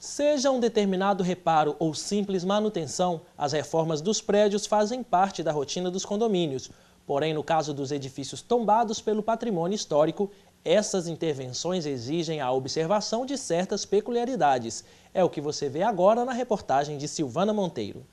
Seja um determinado reparo ou simples manutenção, as reformas dos prédios fazem parte da rotina dos condomínios. Porém, no caso dos edifícios tombados pelo patrimônio histórico, essas intervenções exigem a observação de certas peculiaridades. É o que você vê agora na reportagem de Silvana Monteiro.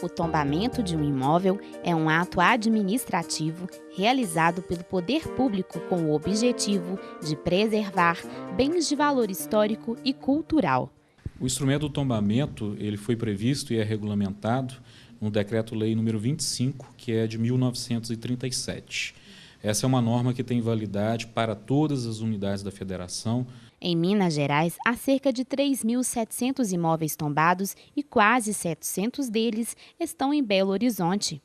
O tombamento de um imóvel é um ato administrativo realizado pelo poder público com o objetivo de preservar bens de valor histórico e cultural. O instrumento do tombamento ele foi previsto e é regulamentado no Decreto-Lei número 25, que é de 1937. Essa é uma norma que tem validade para todas as unidades da Federação. Em Minas Gerais, há cerca de 3.700 imóveis tombados e quase 700 deles estão em Belo Horizonte.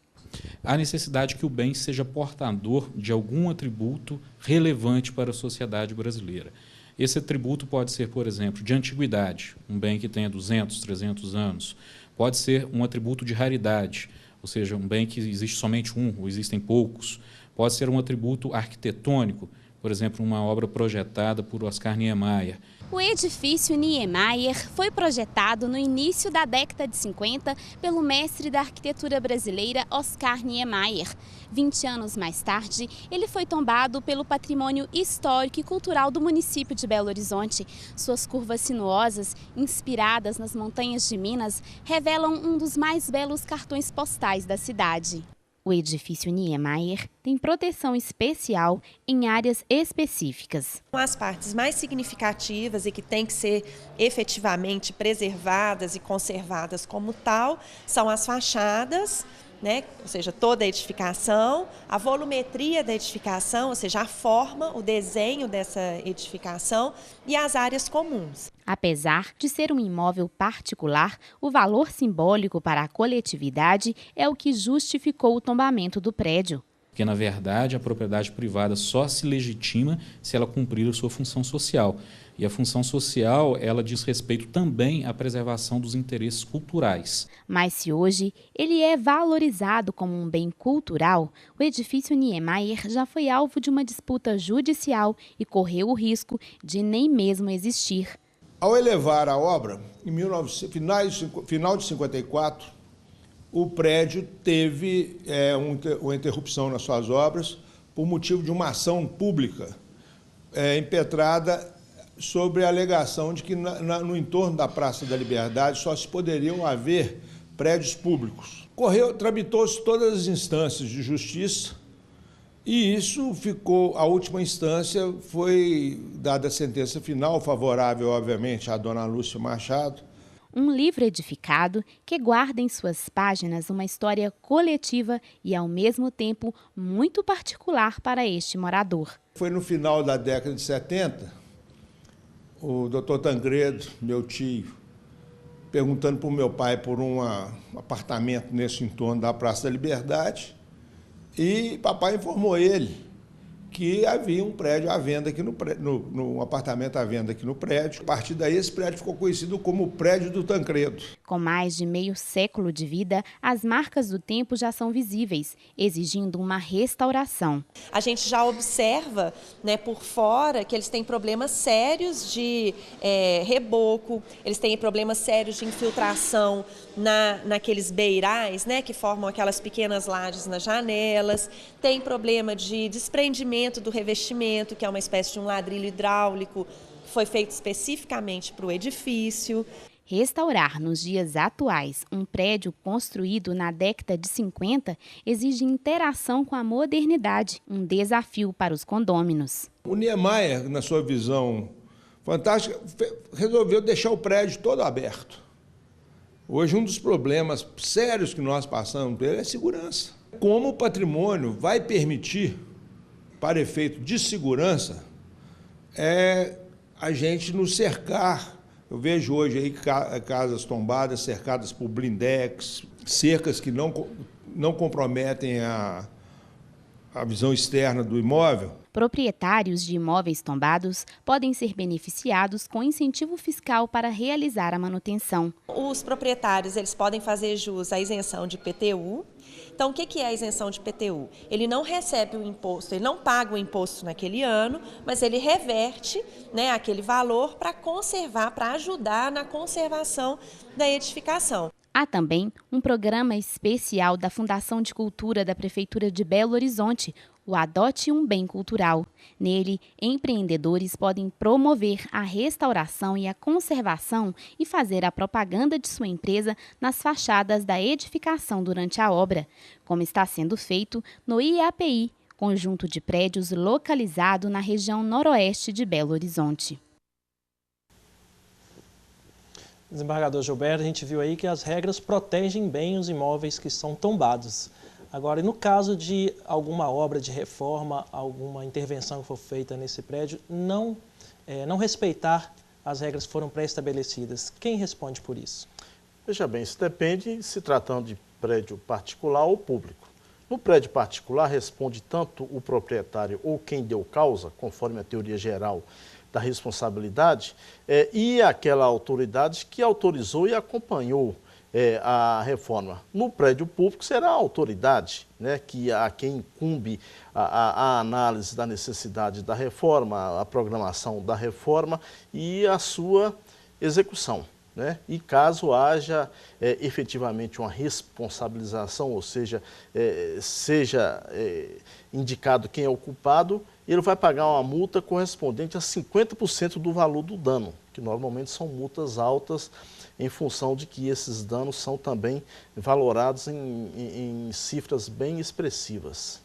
Há necessidade que o bem seja portador de algum atributo relevante para a sociedade brasileira. Esse atributo pode ser, por exemplo, de antiguidade, um bem que tenha 200, 300 anos. Pode ser um atributo de raridade, ou seja, um bem que existe somente um, ou existem poucos. Pode ser um atributo arquitetônico, por exemplo, uma obra projetada por Oscar Niemeyer. O edifício Niemeyer foi projetado no início da década de 50 pelo mestre da arquitetura brasileira Oscar Niemeyer. 20 anos mais tarde, ele foi tombado pelo patrimônio histórico e cultural do município de Belo Horizonte. Suas curvas sinuosas, inspiradas nas montanhas de Minas, revelam um dos mais belos cartões postais da cidade. O edifício Niemeyer tem proteção especial em áreas específicas. As partes mais significativas e que têm que ser efetivamente preservadas e conservadas como tal são as fachadas, ou seja, toda a edificação, a volumetria da edificação, ou seja, a forma, o desenho dessa edificação e as áreas comuns. Apesar de ser um imóvel particular, o valor simbólico para a coletividade é o que justificou o tombamento do prédio. Porque, na verdade, a propriedade privada só se legitima se ela cumprir a sua função social. E a função social, ela diz respeito também à preservação dos interesses culturais. Mas se hoje ele é valorizado como um bem cultural, o edifício Niemeyer já foi alvo de uma disputa judicial e correu o risco de nem mesmo existir. Ao elevar a obra, em final de 54, o prédio teve uma interrupção nas suas obras por motivo de uma ação pública impetrada sobre a alegação de que no entorno da Praça da Liberdade só se poderiam haver prédios públicos. Tramitou-se todas as instâncias de justiça e isso ficou, a última instância foi dada a sentença final, favorável, obviamente, à dona Lúcia Machado. Um livro edificado que guarda em suas páginas uma história coletiva e, ao mesmo tempo, muito particular para este morador. Foi no final da década de 70, o doutor Tancredo, meu tio, perguntando para o meu pai por um apartamento nesse entorno da Praça da Liberdade, e papai informou ele que havia um prédio à venda aqui um apartamento à venda aqui no prédio. A partir daí, esse prédio ficou conhecido como o Prédio do Tancredo. Com mais de meio século de vida, as marcas do tempo já são visíveis, exigindo uma restauração. A gente já observa, por fora, que eles têm problemas sérios de reboco, eles têm problemas sérios de infiltração naqueles beirais, que formam aquelas pequenas lajes nas janelas, tem problema de desprendimento do revestimento, que é uma espécie de um ladrilho hidráulico, foi feito especificamente para o edifício. Restaurar nos dias atuais um prédio construído na década de 50 exige interação com a modernidade, um desafio para os condôminos. O Niemeyer, na sua visão fantástica, resolveu deixar o prédio todo aberto. Hoje, um dos problemas sérios que nós passamos é a segurança. Como o patrimônio vai permitir, para efeito de segurança, a gente nos cercar. Eu vejo hoje aí casas tombadas, cercadas por blindex, cercas que não comprometem a a visão externa do imóvel. Proprietários de imóveis tombados podem ser beneficiados com incentivo fiscal para realizar a manutenção. Os proprietários eles podem fazer jus à isenção de IPTU. Então, o que é a isenção de IPTU? Ele não recebe o imposto, ele não paga o imposto naquele ano, mas ele reverte, né, aquele valor para conservar, para ajudar na conservação da edificação. Há também um programa especial da Fundação de Cultura da Prefeitura de Belo Horizonte, o Adote um Bem Cultural. Nele, empreendedores podem promover a restauração e a conservação e fazer a propaganda de sua empresa nas fachadas da edificação durante a obra, como está sendo feito no IAPI, conjunto de prédios localizado na região noroeste de Belo Horizonte. Desembargador Gilberto, a gente viu aí que as regras protegem bem os imóveis que são tombados. Agora, e no caso de alguma obra de reforma, alguma intervenção que for feita nesse prédio, não respeitar as regras que foram pré-estabelecidas, quem responde por isso? Veja bem, isso depende se tratando de prédio particular ou público. No prédio particular, responde tanto o proprietário ou quem deu causa, conforme a teoria geral da responsabilidade, e aquela autoridade que autorizou e acompanhou a reforma. No prédio público será a autoridade, né, a quem incumbe a análise da necessidade da reforma, a programação da reforma e a sua execução. Né? E caso haja efetivamente uma responsabilização, ou seja, seja indicado quem é o culpado, ele vai pagar uma multa correspondente a 50% do valor do dano, que normalmente são multas altas em função de que esses danos são também valorados em cifras bem expressivas.